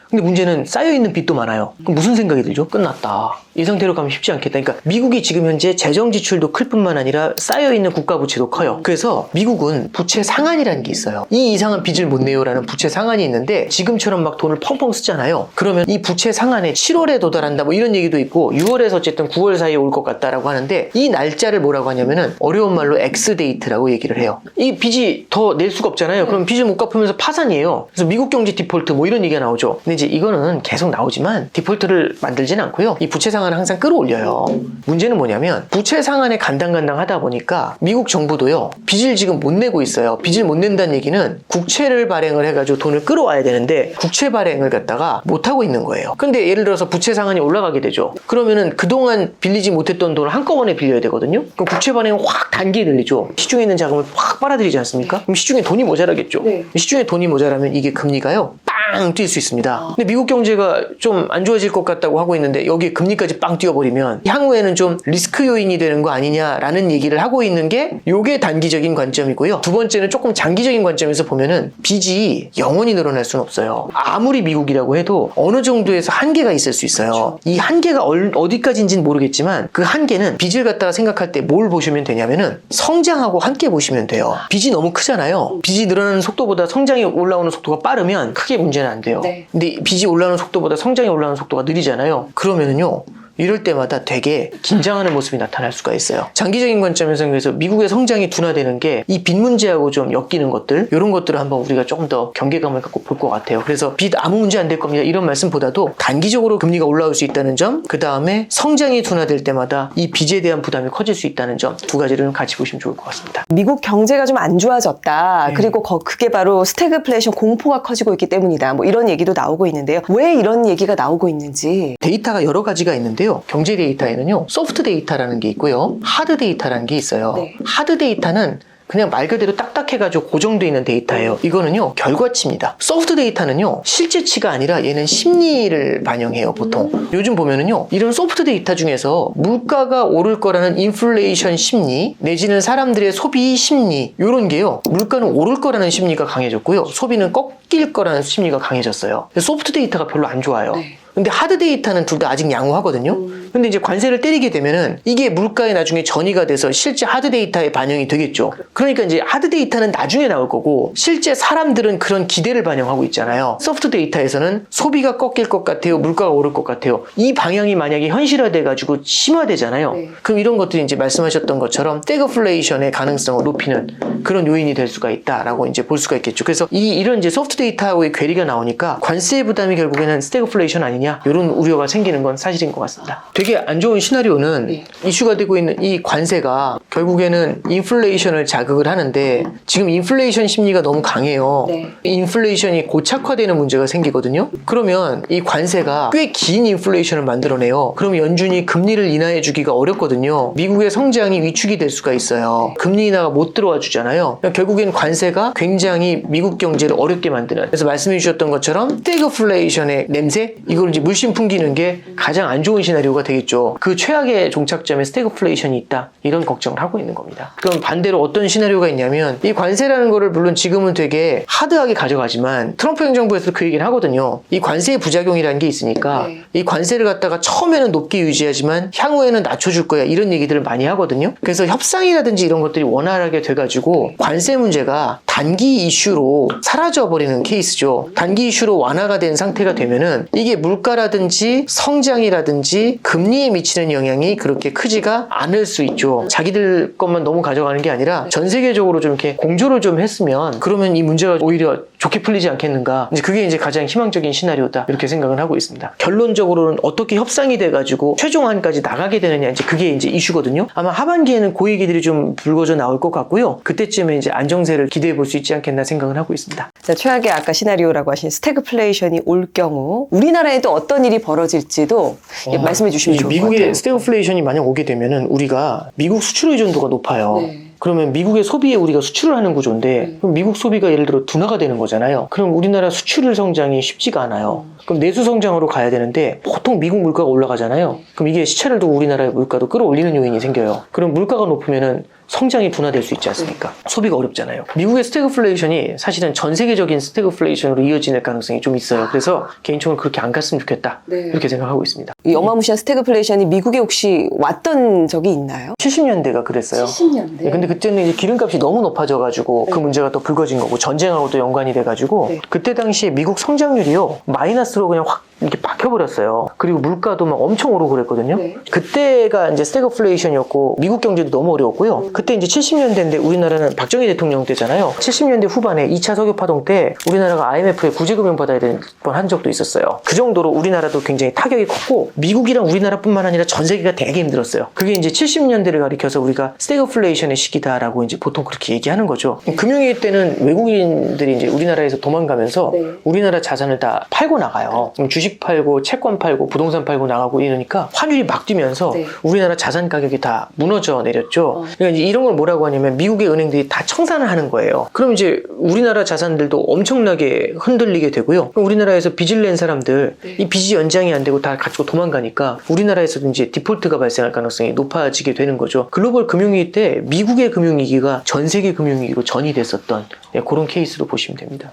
근데 문제는 쌓여있는 빚도 많아요. 그럼 무슨 생각이 들죠? 끝났다. 이 상태로 가면 쉽지 않겠다. 그러니까 미국이 지금 현재 재정 지출도 클 뿐만 아니라 쌓여있는 국가 부채도 커요. 그래서 미국은 부채 상한이라는 게 있어요. 이 이상은 빚을 못 내요라는 부채 상한이 있는데 지금처럼 막 돈을 펑펑 쓰잖아요. 그러면 이 부채 상한에 7월에 도달한다 뭐 이런 얘기도 있고 6월에서 어쨌든 9월 사이에 올 것 같다라고 하는데 이 날짜를 뭐라고 하냐면은 어려운 말로 X데이트라고 얘기를 해요. 이 빚이 더 낼 수가 없잖아요. 그럼 빚을 못 갚으면서 파산이에요. 그래서 미국 경제 디폴트 뭐 이런 얘기가 나오죠. 근데 이제 이거는 계속 나오지만 디폴트를 만들진 않고요. 이 부채 상한을 항상 끌어올려요. 문제는 뭐냐면 부채 상한에 간당간당 하다 보니까 미국 정부도요. 빚을 지금 못 내고 있어요. 빚을 못 낸다는 얘기는 국채를 발행을 해가지고 돈을 끌어와야 되는데 국채 발행을 갖다가 못하고 있는 거예요. 근데 예를 들어서 부채 상한이 올라가게 되죠. 그러면은 그동안 빌리지 못했던 돈을 한꺼번에 빌려야 되거든요. 그럼 국채 발행은 확 단기에 늘리죠. 시중에 있는 자금을 확 빨아들이지 않습니까? 그럼 시중에 돈이 모자라겠죠. 시중에 돈이 모자라면 이게 금리가요. 빵 뛸 수 있습니다. 근데 미국 경제가 좀 안 좋아질 것 같다고 하고 있는데 여기에 금리까지 빵 뛰어버리면 향후에는 좀 리스크 요인이 되는 거 아니냐라는 얘기를 하고 있는 게 요게 단기적인 관점이고요. 두 번째는 조금 장기적인 관점에서 보면은 빚이 영원히 늘어날 수는 없어요. 아무리 미국이라고 해도 어느 정도에서 한계가 있을 수 있어요. 이 한계가 어디까지인지는 모르겠지만 그 한계는 빚을 갖다가 생각할 때 뭘 보시면 되냐면은 성장하고 함께 보시면 돼요. 빚이 너무 크잖아요. 빚이 늘어나는 속도보다 성장이 올라오는 속도가 빠르면 크게 문제는 안 돼요. 근데 빚이 올라오는 속도보다 성장이 올라오는 속도가 느리잖아요. 그러면은요. 이럴 때마다 되게 긴장하는 모습이 나타날 수가 있어요. 장기적인 관점에서 그래서 미국의 성장이 둔화되는 게 이 빚 문제하고 좀 엮이는 것들 이런 것들을 한번 우리가 조금 더 경계감을 갖고 볼 것 같아요. 그래서 빚 아무 문제 안 될 겁니다. 이런 말씀보다도 단기적으로 금리가 올라올 수 있다는 점, 그 다음에 성장이 둔화될 때마다 이 빚에 대한 부담이 커질 수 있다는 점 두 가지를 같이 보시면 좋을 것 같습니다. 미국 경제가 좀 안 좋아졌다. 그리고 그게 바로 스태그플레이션 공포가 커지고 있기 때문이다. 뭐 이런 얘기도 나오고 있는데요. 왜 이런 얘기가 나오고 있는지. 데이터가 여러 가지가 있는데요. 경제 데이터에는요. 소프트 데이터라는 게 있고요. 하드 데이터라는 게 있어요. 하드 데이터는 그냥 말 그대로 딱딱해가지고 고정되어 있는 데이터예요. 이거는요 결과치입니다. 소프트 데이터는요 실제치가 아니라 얘는 심리를 반영해요. 보통 요즘 보면은요 이런 소프트 데이터 중에서 물가가 오를 거라는 인플레이션 심리 내지는 사람들의 소비 심리 이런 게요 물가는 오를 거라는 심리가 강해졌고요 소비는 꺾일 거라는 심리가 강해졌어요. 소프트 데이터가 별로 안 좋아요. 근데 하드 데이터는 둘 다 아직 양호하거든요. 근데 이제 관세를 때리게 되면은 이게 물가에 나중에 전이가 돼서 실제 하드 데이터에 반영이 되겠죠. 그러니까 이제 하드 데이터는 나중에 나올 거고 실제 사람들은 그런 기대를 반영하고 있잖아요. 소프트 데이터에서는 소비가 꺾일 것 같아요. 물가가 오를 것 같아요. 이 방향이 만약에 현실화돼 가지고 심화되잖아요. 그럼 이런 것들이 이제 말씀하셨던 것처럼 스태그플레이션의 가능성을 높이는 그런 요인이 될 수가 있다라고 이제 볼 수가 있겠죠. 그래서 이런 이제 소프트 데이터의 괴리가 나오니까 관세 부담이 결국에는 스태그플레이션 아니냐 이런 우려가 생기는 건 사실인 것 같습니다. 되게 안 좋은 시나리오는 이슈가 되고 있는 이 관세가 결국에는 인플레이션을 자극을 하는데 지금 인플레이션 심리가 너무 강해요. 인플레이션이 고착화되는 문제가 생기거든요. 그러면 이 관세가 꽤 긴 인플레이션을 만들어내요. 그럼 연준이 금리를 인하해 주기가 어렵거든요. 미국의 성장이 위축이 될 수가 있어요. 금리 인하가 못 들어와 주잖아요. 거잖아요. 결국엔 관세가 굉장히 미국 경제를 어렵게 만드는, 그래서 말씀해 주셨던 것처럼 스태그플레이션의 냄새, 이걸 이제 물씬 풍기는 게 가장 안 좋은 시나리오가 되겠죠. 그 최악의 종착점에 스태그플레이션이 있다, 이런 걱정을 하고 있는 겁니다. 그럼 반대로 어떤 시나리오가 있냐면, 이 관세라는 거를 물론 지금은 되게 하드하게 가져가지만 트럼프 행정부에서도 그 얘기를 하거든요. 이 관세의 부작용이라는 게 있으니까 이 관세를 갖다가 처음에는 높게 유지하지만 향후에는 낮춰줄 거야, 이런 얘기들을 많이 하거든요. 그래서 협상이라든지 이런 것들이 원활하게 돼가지고 관세 문제가 단기 이슈로 사라져버리는 케이스죠. 단기 이슈로 완화가 된 상태가 되면은 이게 물가라든지 성장이라든지 금리에 미치는 영향이 그렇게 크지가 않을 수 있죠. 자기들 것만 너무 가져가는 게 아니라 전 세계적으로 좀 이렇게 공조를 좀 했으면, 그러면 이 문제가 오히려 좋게 풀리지 않겠는가. 이제 그게 이제 가장 희망적인 시나리오다, 이렇게 생각을 하고 있습니다. 결론적으로는 어떻게 협상이 돼가지고 최종안까지 나가게 되느냐, 이제 그게 이제 이슈거든요. 아마 하반기에는 그 얘기들이 좀 불거져 나올 것 같고요. 그때쯤에 이제 안정세를 기대해 볼 수 있지 않겠나 생각을 하고 있습니다. 자, 최악의 아까 시나리오라고 하신 스태그플레이션이 올 경우 우리나라에 또 어떤 일이 벌어질지도 말씀해 주시면 좋을 것 같아요. 미국의 스태그플레이션이 만약 오게 되면은 우리가 미국 수출 의존도가 높아요. 그러면 미국의 소비에 우리가 수출을 하는 구조인데, 그럼 미국 소비가 예를 들어 둔화가 되는 거잖아요. 그럼 우리나라 수출 성장이 쉽지가 않아요. 그럼 내수 성장으로 가야 되는데 보통 미국 물가가 올라가잖아요. 그럼 이게 시차를 두고 우리나라의 물가도 끌어올리는 요인이 생겨요. 그럼 물가가 높으면은 성장이 둔화될 수 있지 않습니까? 소비가 어렵잖아요. 미국의 스태그플레이션이 사실은 전 세계적인 스태그플레이션으로 이어질 가능성이 좀 있어요. 그래서 개인적으로 그렇게 안 갔으면 좋겠다, 이렇게 생각하고 있습니다. 이 어마무시한 스태그플레이션이 미국에 혹시 왔던 적이 있나요? 70년대가 그랬어요. 70년대. 근데 그때는 이제 기름값이 너무 높아져가지고 그 문제가 또 불거진 거고, 전쟁하고도 연관이 돼가지고 그때 당시에 미국 성장률이요 마이너스로 그냥 확 이렇게 박혀버렸어요. 그리고 물가도 막 엄청 오르고 그랬거든요. 그때가 이제 스태그플레이션이었고 미국 경제도 너무 어려웠고요. 그때 이제 70년대인데 우리나라는 박정희 대통령 때잖아요. 70년대 후반에 2차 석유 파동 때 우리나라가 IMF에 구제금융 받아야 될 뻔한 적도 있었어요. 그 정도로 우리나라도 굉장히 타격이 컸고, 미국이랑 우리나라뿐만 아니라 전 세계가 되게 힘들었어요. 그게 이제 70년대를 가리켜서 우리가 스태그플레이션의 시기다라고 이제 보통 그렇게 얘기하는 거죠. 금융위기 때는 외국인들이 이제 우리나라에서 도망가면서 우리나라 자산을 다 팔고 나가요. 주식 팔고 채권 팔고 부동산 팔고 나가고 이러니까 환율이 막 뛰면서 우리나라 자산 가격이 다 무너져 내렸죠. 그러니까 이제 이런 걸 뭐라고 하냐면 미국의 은행들이 다 청산을 하는 거예요. 그럼 이제 우리나라 자산들도 엄청나게 흔들리게 되고요. 그럼 우리나라에서 빚을 낸 사람들 이 빚이 연장이 안 되고 다 가지고 도망가니까 우리나라에서도 이제 디폴트가 발생할 가능성이 높아지게 되는 거죠. 글로벌 금융위기 때 미국의 금융위기가 전 세계 금융위기로 전이됐었던 그런 케이스로 보시면 됩니다.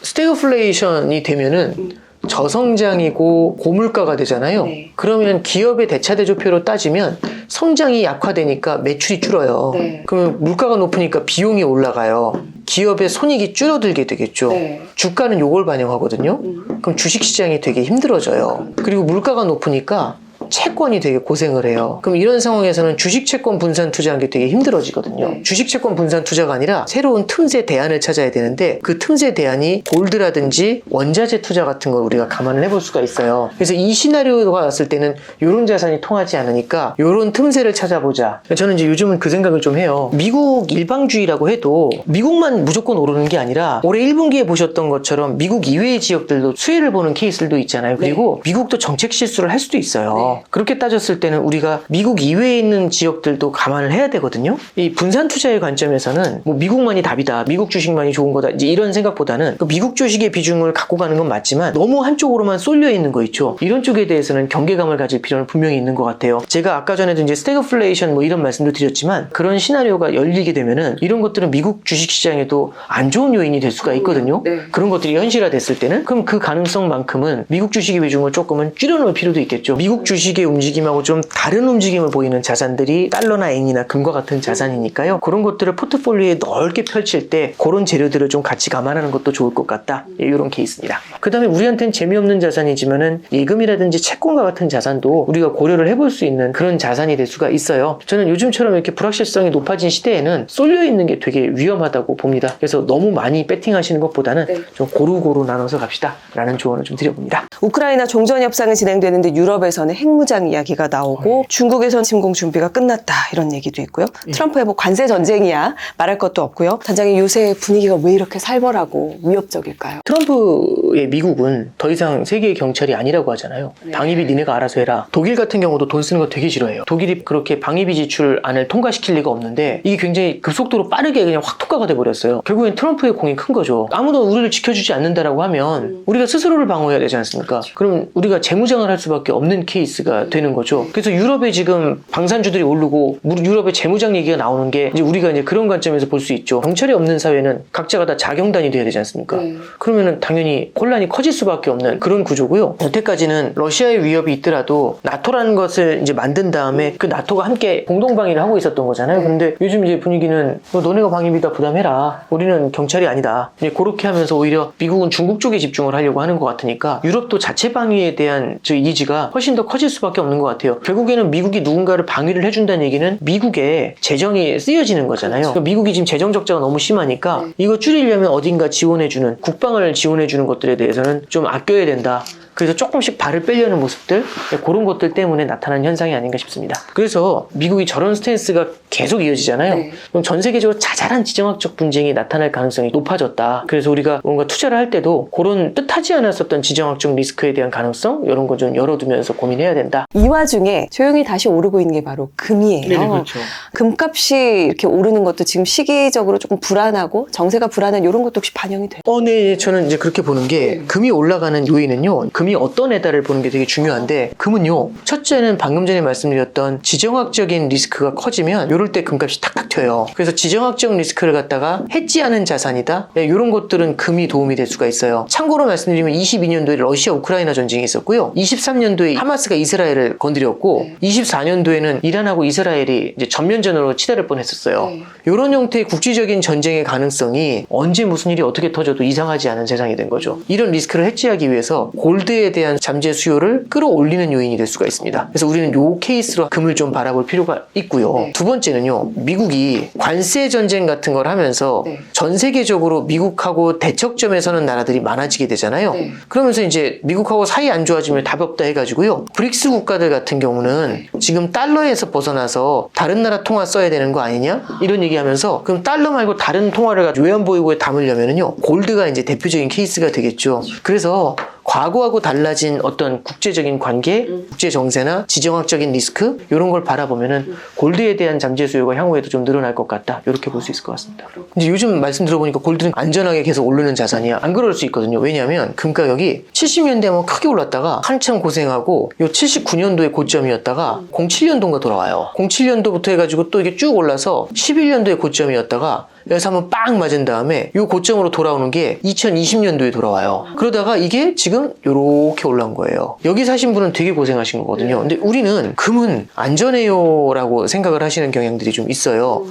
스태그플레이션이 되면은 저성장이고 고물가가 되잖아요. 그러면 기업의 대차대조표로 따지면 성장이 약화되니까 매출이 줄어요. 그러면 물가가 높으니까 비용이 올라가요. 기업의 손익이 줄어들게 되겠죠. 주가는 요걸 반영하거든요. 그럼 주식시장이 되게 힘들어져요. 그리고 물가가 높으니까 채권이 되게 고생을 해요. 그럼 이런 상황에서는 주식 채권 분산 투자하는 게 되게 힘들어지거든요. 주식 채권 분산 투자가 아니라 새로운 틈새 대안을 찾아야 되는데, 그 틈새 대안이 골드라든지 원자재 투자 같은 걸 우리가 감안을 해볼 수가 있어요. 그래서 이 시나리오가 왔을 때는 이런 자산이 통하지 않으니까 이런 틈새를 찾아보자. 저는 이제 요즘은 그 생각을 좀 해요. 미국 일방주의라고 해도 미국만 무조건 오르는 게 아니라 올해 1분기에 보셨던 것처럼 미국 이외의 지역들도 수혜를 보는 케이스들도 있잖아요. 그리고 미국도 정책 실수를 할 수도 있어요. 그렇게 따졌을 때는 우리가 미국 이외에 있는 지역들도 감안을 해야 되거든요. 이 분산 투자의 관점에서는 뭐 미국만이 답이다, 미국 주식만이 좋은 거다, 이제 이런 생각보다는 그 미국 주식의 비중을 갖고 가는 건 맞지만 너무 한쪽으로만 쏠려 있는 거 있죠. 이런 쪽에 대해서는 경계감을 가질 필요는 분명히 있는 것 같아요. 제가 아까 전에도 이제 스태그플레이션 뭐 이런 말씀도 드렸지만, 그런 시나리오가 열리게 되면은 이런 것들은 미국 주식 시장에도 안 좋은 요인이 될 수가 있거든요. 그런 것들이 현실화됐을 때는 그럼 그 가능성만큼은 미국 주식의 비중을 조금은 줄여놓을 필요도 있겠죠. 미국 주식의 움직임하고 좀 다른 움직임을 보이는 자산들이 달러나 엔이나 금과 같은 자산이니까요. 그런 것들을 포트폴리오에 넓게 펼칠 때 그런 재료들을 좀 같이 감안하는 것도 좋을 것 같다. 이런 케이스입니다. 그 다음에 우리한테는 재미없는 자산이지만은 예금이라든지 채권과 같은 자산도 우리가 고려를 해볼 수 있는 그런 자산이 될 수가 있어요. 저는 요즘처럼 이렇게 불확실성이 높아진 시대에는 쏠려 있는 게 되게 위험하다고 봅니다. 그래서 너무 많이 배팅하시는 것보다는 좀 고루고루 나눠서 갑시다 라는 조언을 좀 드려봅니다. 우크라이나 종전 협상이 진행되는데 유럽에서는 핵무장 이야기가 나오고 중국에선 침공 준비가 끝났다 이런 얘기도 있고요. 트럼프의 뭐 관세 전쟁이야 말할 것도 없고요. 단장님 요새 분위기가 왜 이렇게 살벌하고 위협적일까요? 트럼프의 미국은 더 이상 세계의 경찰이 아니라고 하잖아요. 방위비 니네가 알아서 해라. 독일 같은 경우도 돈 쓰는 거 되게 싫어해요. 독일이 그렇게 방위비 지출안을 통과시킬 리가 없는데 이게 굉장히 급속도로 빠르게 그냥 확 통과가 돼버렸어요. 결국엔 트럼프의 공이 큰 거죠. 아무도 우리를 지켜주지 않는다라고 하면 우리가 스스로를 방어해야 되지 않습니까? 그럼 우리가 재무장을 할 수밖에 없는 케이스가 되는 거죠. 그래서 유럽에 지금 방산주들이 오르고 유럽의 재무장 얘기가 나오는 게 이제 우리가 이제 그런 관점에서 볼 수 있죠. 경찰이 없는 사회는 각자가 다 자경단이 돼야 되지 않습니까? 그러면은 당연히 혼란이 커질 수밖에 없는 그런 구조고요. 여태까지는 러시아의 위협이 있더라도 나토라는 것을 이제 만든 다음에 그 나토가 함께 공동 방위를 하고 있었던 거잖아요. 근데 요즘 이제 분위기는 너네가 방위비 다 부담해라. 우리는 경찰이 아니다. 이제 그렇게 하면서 오히려 미국은 중국 쪽에 집중을 하려고 하는 것 같으니까 유럽도 자체 방위에 대한 저 이지가 훨씬 더 커질 수밖에 없는 것 같아요. 결국에는 미국이 누군가를 방위를 해준다는 얘기는 미국의 재정이 쓰여지는 거잖아요. 그러니까 미국이 지금 재정 적자가 너무 심하니까 이거 줄이려면 어딘가 지원해주는 국방을 지원해주는 것들에 대해서는 좀 아껴야 된다. 그래서 조금씩 발을 빼려는 모습들 그런 것들 때문에 나타난 현상이 아닌가 싶습니다. 그래서 미국이 저런 스탠스가 계속 이어지잖아요. 그럼 전 세계적으로 자잘한 지정학적 분쟁이 나타날 가능성이 높아졌다. 그래서 우리가 뭔가 투자를 할 때도 그런 뜻하지 않았었던 지정학적 리스크에 대한 가능성 이런 거 좀 열어두면서 고민해야 된다. 이 와중에 조용히 다시 오르고 있는 게 바로 금이에요. 네, 그렇죠. 금값이 이렇게 오르는 것도 지금 시기적으로 조금 불안하고 정세가 불안한 이런 것도 혹시 반영이 돼요? 네, 저는 이제 그렇게 보는 게 금이 올라가는 요인은요. 금이 어떤 애다를 보는 게 되게 중요한데 금은요. 첫째는 방금 전에 말씀드렸던 지정학적인 리스크가 커지면 이럴 때 금값이 탁탁 튀어요. 그래서 지정학적 리스크를 갖다가 해지하는 자산이다. 이런 것들은 금이 도움이 될 수가 있어요. 참고로 말씀드리면 22년도에 러시아 우크라이나 전쟁이 있었고요. 23년도에 하마스가 이스라엘을 건드렸고 24년도에는 이란하고 이스라엘이 이제 전면전으로 치달을 뻔했었어요. 이런 형태의 국제적인 전쟁의 가능성이 언제 무슨 일이 어떻게 터져도 이상하지 않은 세상이 된 거죠. 이런 리스크를 해지하기 위해서 골드에 대한 잠재 수요를 끌어올리는 요인이 될 수가 있습니다. 그래서 우리는 요 케이스로 금을 좀 바라볼 필요가 있고요. 두 번째는요. 미국이 관세 전쟁 같은 걸 하면서 전 세계적으로 미국하고 대척점에 서는 나라들이 많아지게 되잖아요. 그러면서 이제 미국하고 사이 안 좋아지면 답 없다 해가지고요. 브릭스 국가들 같은 경우는 지금 달러에서 벗어나서 다른 나라 통화 써야 되는 거 아니냐? 이런 얘기하면서 그럼 달러 말고 다른 통화를 가지고 외환보유고에 담으려면은요. 골드가 이제 대표적인 케이스가 되겠죠. 그래서 과거하고 달라진 어떤 국제적인 관계, 국제 정세나 지정학적인 리스크 이런 걸 바라보면은 골드에 대한 잠재 수요가 향후에도 좀 늘어날 것 같다. 이렇게 볼 수 있을 것 같습니다. 근데 요즘 말씀 들어보니까 골드는 안전하게 계속 오르는 자산이야. 안 그럴 수 있거든요. 왜냐하면 금 가격이 70년대에 뭐 크게 올랐다가 한참 고생하고 요 79년도에 고점이었다가 07년도인가 돌아와요. 07년도부터 해가지고 또 이게 쭉 올라서 11년도에 고점이었다가 여기서 한번 빵 맞은 다음에 이 고점으로 돌아오는 게 2020년도에 돌아와요. 그러다가 이게 지금 요렇게 올라온 거예요. 여기 사신 분은 되게 고생하신 거거든요. 근데 우리는 금은 안전해요 라고 생각을 하시는 경향들이 좀 있어요.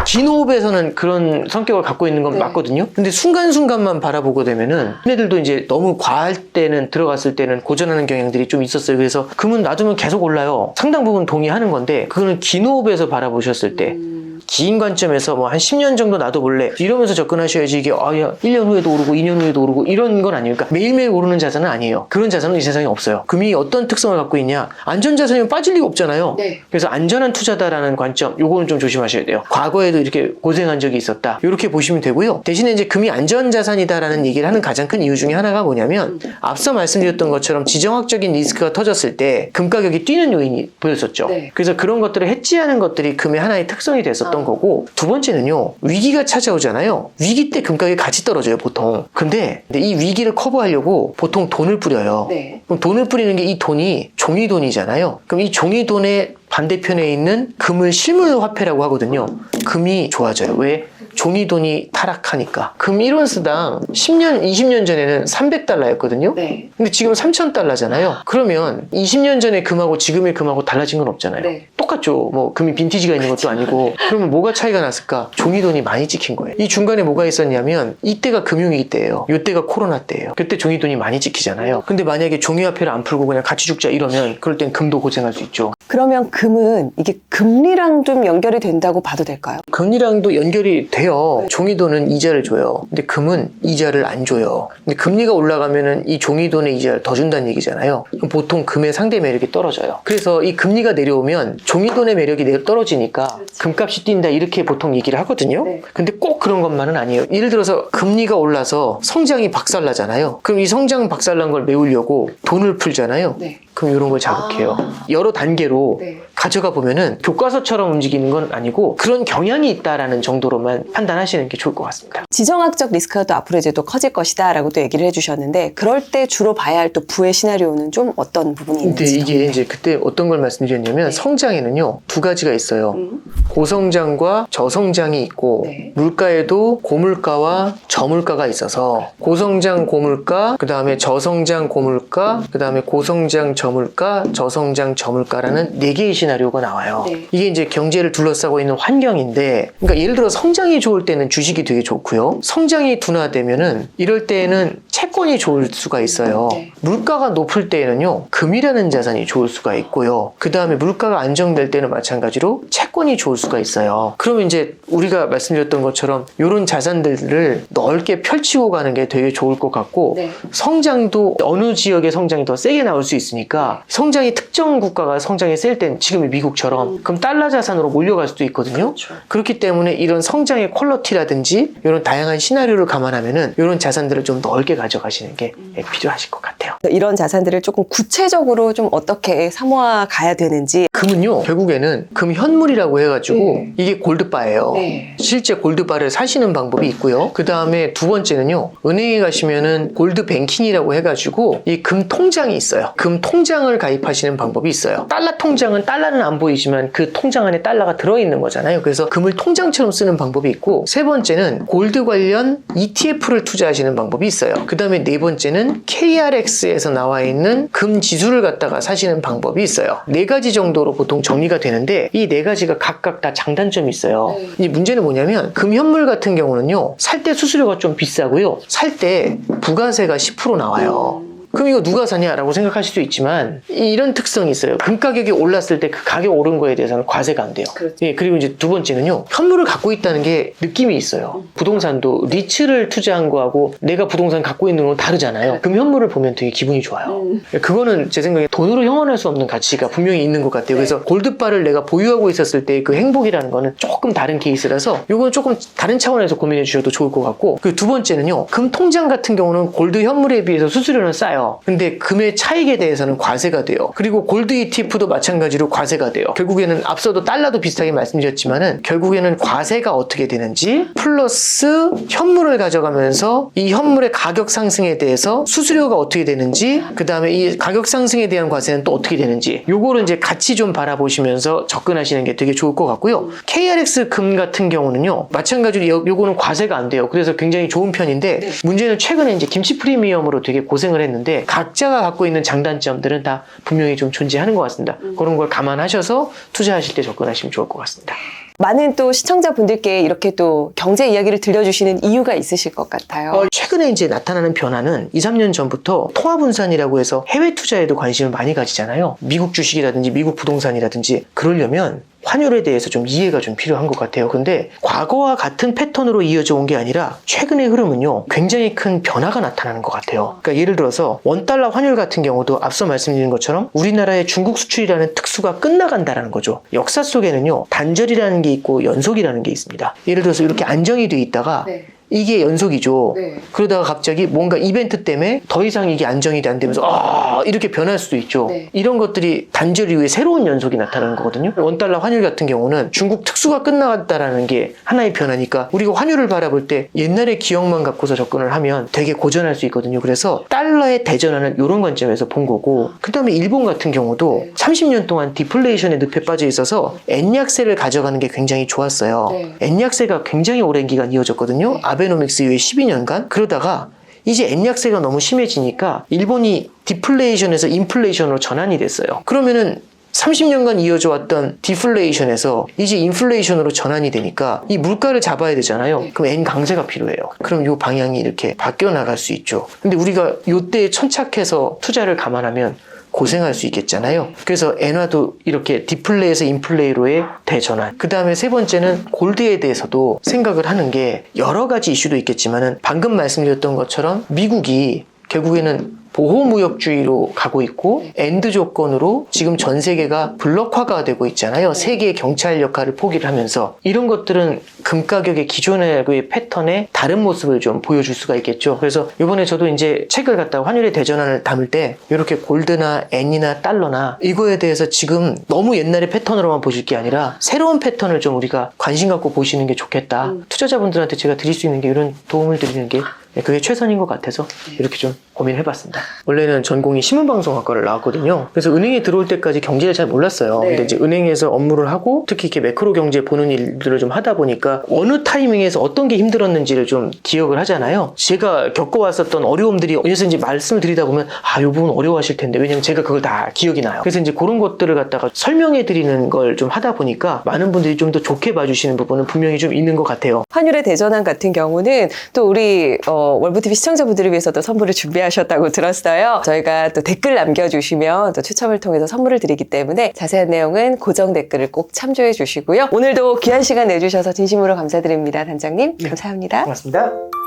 긴 호흡에서는 그런 성격을 갖고 있는 건 맞거든요. 근데 순간순간만 바라보게 되면은 얘네들도 이제 너무 과할 때는 들어갔을 때는 고전하는 경향들이 좀 있었어요. 그래서 금은 놔두면 계속 올라요. 상당 부분 동의하는 건데 그거는 긴 호흡에서 바라보셨을 때 긴 관점에서 뭐 한 10년 정도 놔둬볼래 이러면서 접근하셔야지 이게 1년 후에도 오르고 2년 후에도 오르고 이런 건 아니니까 매일매일 오르는 자산은 아니에요. 그런 자산은 이 세상에 없어요. 금이 어떤 특성을 갖고 있냐 안전자산이면 빠질 리가 없잖아요. 그래서 안전한 투자다라는 관점 요거는 좀 조심하셔야 돼요. 과거에도 이렇게 고생한 적이 있었다 이렇게 보시면 되고요. 대신에 이제 금이 안전자산이다라는 얘기를 하는 가장 큰 이유 중에 하나가 뭐냐면 앞서 말씀드렸던 것처럼 지정학적인 리스크가 터졌을 때 금 가격이 뛰는 요인이 보였었죠. 그래서 그런 것들을 해지하는 것들이 금의 하나의 특성이 됐었던 거고 두 번째는요. 위기가 찾아오잖아요. 위기 때 금가격이 같이 떨어져요 보통. 근데 이 위기를 커버하려고 보통 돈을 뿌려요. 그럼 돈을 뿌리는 게 이 돈이 종이돈이잖아요. 그럼 이 종이돈의 반대편에 있는 금을 실물화폐라고 하거든요. 금이 좋아져요. 왜? 종이돈이 타락하니까. 금 1온스당 10년, 20년 전에는 300달러였거든요. 근데 지금 3,000달러잖아요. 그러면 20년 전에 금하고 지금의 금하고 달라진 건 없잖아요. 똑같죠. 뭐 금이 빈티지가 있는 것도 아니고. 그러면 뭐가 차이가 났을까? 종이돈이 많이 찍힌 거예요. 이 중간에 뭐가 있었냐면 이때가 금융위기 때예요. 이때가 코로나 때예요. 그때 종이돈이 많이 찍히잖아요. 근데 만약에 종이화폐를 안 풀고 그냥 같이 죽자 이러면 그럴 땐 금도 고생할 수 있죠. 그러면 금은 이게 금리랑 좀 연결이 된다고 봐도 될까요? 금리랑도 연결이 돼요. 종이돈은 이자를 줘요. 근데 금은 이자를 안 줘요. 근데 금리가 올라가면은 이 종이돈의 이자를 더 준다는 얘기잖아요. 그럼 보통 금의 상대 매력이 떨어져요. 그래서 이 금리가 내려오면 종이돈의 매력이 떨어지니까 금값이 뛴다 이렇게 보통 얘기를 하거든요. 근데 꼭 그런 것만은 아니에요. 예를 들어서 금리가 올라서 성장이 박살나잖아요. 그럼 이 성장 박살난 걸 메우려고 돈을 풀잖아요. 그럼 이런 걸 자극해요. 여러 단계로 가져가 보면은 교과서처럼 움직이는 건 아니고 그런 경향이 있다라는 정도로만 판단하시는 게 좋을 것 같습니다. 지정학적 리스크가 또 앞으로 이제 또 커질 것이다 라고 또 얘기를 해주셨는데 그럴 때 주로 봐야 할 또 부의 시나리오는 좀 어떤 부분이 근데 있는지 이게 이제 그때 어떤 걸 말씀드렸냐면 성장에는요 두 가지가 있어요. 고성장과 저성장이 있고 물가에도 고물가와 저물가가 있어서 고성장 고물가, 그 다음에 저성장 고물가, 그 다음에 고성장 저물가, 저성장 저물가라는 4개의 시나리오가 나와요. 이게 이제 경제를 둘러싸고 있는 환경인데, 그러니까 예를 들어 성장이 좋을 때는 주식이 되게 좋고요. 성장이 둔화되면은 이럴 때에는 채권이 좋을 수가 있어요. 물가가 높을 때에는요, 금이라는 자산이 좋을 수가 있고요. 그 다음에 물가가 안정될 때는 마찬가지로 채권이 좋을 수가 있어요. 그러면 이제 우리가 말씀드렸던 것처럼 이런 자산들을 넓게 펼치고 가는 게 되게 좋을 것 같고, 성장도 어느 지역의 성장이 더 세게 나올 수 있으니까 성장이 특정 국가가 성장이 셀 땐 지금의 미국처럼 그럼 달러 자산으로 몰려갈 수도 있거든요. 그렇기 때문에 이런 성장의 퀄리티라든지 이런 다양한 시나리오를 감안하면은 이런 자산들을 좀 넓게 가져가시는 게 필요하실 것 같아요. 이런 자산들을 조금 구체적으로 좀 어떻게 사모아 가야 되는지. 금은요 결국에는 금 현물이라고 해가지고 이게 골드바예요. 실제 골드바를 사시는 방법이 있고요. 그 다음에 두 번째는요, 은행에 가시면은 골드 뱅킹이라고 해가지고 이 금 통장이 있어요. 금 통장을 가입하시는 방법이 있어요. 달러 통장은 달러는 안 보이지만 그 통장 안에 달러가 들어있는 거잖아요. 그래서 금을 통장처럼 쓰는 방법이 있고, 세 번째는 골드 관련 ETF를 투자하시는 방법이 있어요. 그 다음에 네 번째는 KRX에서 나와 있는 금 지수를 갖다가 사시는 방법이 있어요. 4가지 정도로 보통 정리가 되는데 이 4가지가 각각 다 장단점이 있어요. 이 문제는 뭐냐면 금 현물 같은 경우는요, 살 때 수수료가 좀 비싸고요, 살 때 부가세가 10% 나와요. 그럼 이거 누가 사냐라고 생각하실 수 있지만 이런 특성이 있어요. 금 가격이 올랐을 때 그 가격 오른 거에 대해서는 과세가 안 돼요. 예, 그리고 이제 두 번째는요, 현물을 갖고 있다는 게 느낌이 있어요. 부동산도 리츠를 투자한 거하고 내가 부동산 갖고 있는 건 다르잖아요. 금 현물을 보면 되게 기분이 좋아요. 그거는 제 생각에 돈으로 형언할 수 없는 가치가 분명히 있는 것 같아요. 그래서 골드바를 내가 보유하고 있었을 때 그 행복이라는 거는 조금 다른 케이스라서 이건 조금 다른 차원에서 고민해 주셔도 좋을 것 같고, 그 두 번째는요, 금 통장 같은 경우는 골드 현물에 비해서 수수료는 싸요. 근데 금의 차익에 대해서는 과세가 돼요. 그리고 골드 ETF도 마찬가지로 과세가 돼요. 결국에는 앞서도 달러도 비슷하게 말씀드렸지만은 결국에는 과세가 어떻게 되는지 플러스 현물을 가져가면서 이 현물의 가격 상승에 대해서 수수료가 어떻게 되는지, 그 다음에 이 가격 상승에 대한 과세는 또 어떻게 되는지, 요거를 이제 같이 좀 바라보시면서 접근하시는 게 되게 좋을 것 같고요. KRX 금 같은 경우는요, 마찬가지로 요거는 과세가 안 돼요. 그래서 굉장히 좋은 편인데 문제는 최근에 이제 김치 프리미엄으로 되게 고생을 했는데 각자가 갖고 있는 장단점들은 다 분명히 좀 존재하는 것 같습니다. 그런 걸 감안하셔서 투자하실 때 접근하시면 좋을 것 같습니다. 많은 또 시청자분들께 이렇게 또 경제 이야기를 들려주시는 이유가 있으실 것 같아요. 최근에 이제 나타나는 변화는 2, 3년 전부터 통화분산이라고 해서 해외 투자에도 관심을 많이 가지잖아요. 미국 주식이라든지 미국 부동산이라든지. 그러려면 환율에 대해서 좀 이해가 좀 필요한 것 같아요. 근데 과거와 같은 패턴으로 이어져 온 게 아니라 최근의 흐름은요, 굉장히 큰 변화가 나타나는 것 같아요. 그러니까 예를 들어서 원달러 환율 같은 경우도 앞서 말씀드린 것처럼 우리나라의 중국 수출이라는 특수가 끝나간다라는 거죠. 역사 속에는요, 단절이라는 게 있고 연속이라는 게 있습니다. 예를 들어서 이렇게 안정이 돼 있다가 이게 연속이죠. 그러다가 갑자기 뭔가 이벤트 때문에 더 이상 이게 안정이 안 되면서 이렇게 변할 수도 있죠. 이런 것들이 단절 이후에 새로운 연속이 나타나는 거거든요. 원달러 환율 같은 경우는 중국 특수가 끝나갔다라는 게 하나의 변화니까 우리가 환율을 바라볼 때 옛날의 기억만 갖고서 접근을 하면 되게 고전할 수 있거든요. 그래서 달러의 대전환을 이런 관점에서 본 거고, 그 다음에 일본 같은 경우도 30년 동안 디플레이션에 늪에 빠져 있어서 엔약세를 가져가는 게 굉장히 좋았어요. 엔약세가 굉장히 오랜 기간 이어졌거든요. 아베노믹스 이후에 12년간. 그러다가 이제 엔약세가 너무 심해지니까 일본이 디플레이션에서 인플레이션으로 전환이 됐어요. 그러면은 30년간 이어져 왔던 디플레이션에서 이제 인플레이션으로 전환이 되니까 이 물가를 잡아야 되잖아요. 그럼 엔 강세가 필요해요. 그럼 이 방향이 이렇게 바뀌어 나갈 수 있죠. 근데 우리가 이때에 천착해서 투자를 감안하면 고생할 수 있겠잖아요. 그래서 엔화도 이렇게 디플레이에서 인플레이로의 대전환. 그 다음에 세 번째는 골드에 대해서도 생각을 하는 게 여러 가지 이슈도 있겠지만은 방금 말씀드렸던 것처럼 미국이 결국에는 보호무역주의로 가고 있고 엔드 조건으로 지금 전 세계가 블록화가 되고 있잖아요. 세계의 경찰 역할을 포기를 하면서 이런 것들은 금 가격의 기존의 패턴의 다른 모습을 좀 보여줄 수가 있겠죠. 그래서 이번에 저도 이제 책을 갖다가 환율의 대전환을 담을 때 이렇게 골드나 엔이나 달러나 이거에 대해서 지금 너무 옛날의 패턴으로만 보실 게 아니라 새로운 패턴을 좀 우리가 관심 갖고 보시는 게 좋겠다. 투자자분들한테 제가 드릴 수 있는 게 이런 도움을 드리는 게 그게 최선인 것 같아서 이렇게 좀 고민을 해봤습니다. 원래는 전공이 신문방송학과를 나왔거든요. 그래서 은행에 들어올 때까지 경제를 잘 몰랐어요. 네. 근데 이제 은행에서 업무를 하고 특히 이렇게 매크로 경제 보는 일들을 좀 하다 보니까 어느 타이밍에서 어떤 게 힘들었는지를 좀 기억을 하잖아요. 제가 겪어왔었던 어려움들이 어디서 이제 말씀을 드리다 보면 이 부분 어려워하실 텐데 왜냐면 제가 그걸 다 기억이 나요. 그래서 이제 그런 것들을 갖다가 설명해 드리는 걸 좀 하다 보니까 많은 분들이 좀 더 좋게 봐주시는 부분은 분명히 좀 있는 것 같아요. 환율의 대전환 같은 경우는 또 우리 월브TV 시청자분들을 위해서도 선물을 준비하셨다고 들었어요. 저희가 또 댓글 남겨주시면 또 추첨을 통해서 선물을 드리기 때문에 자세한 내용은 고정 댓글을 꼭 참조해 주시고요. 오늘도 귀한 시간 내주셔서 진심으로 감사드립니다. 단장님, 감사합니다. 고맙습니다.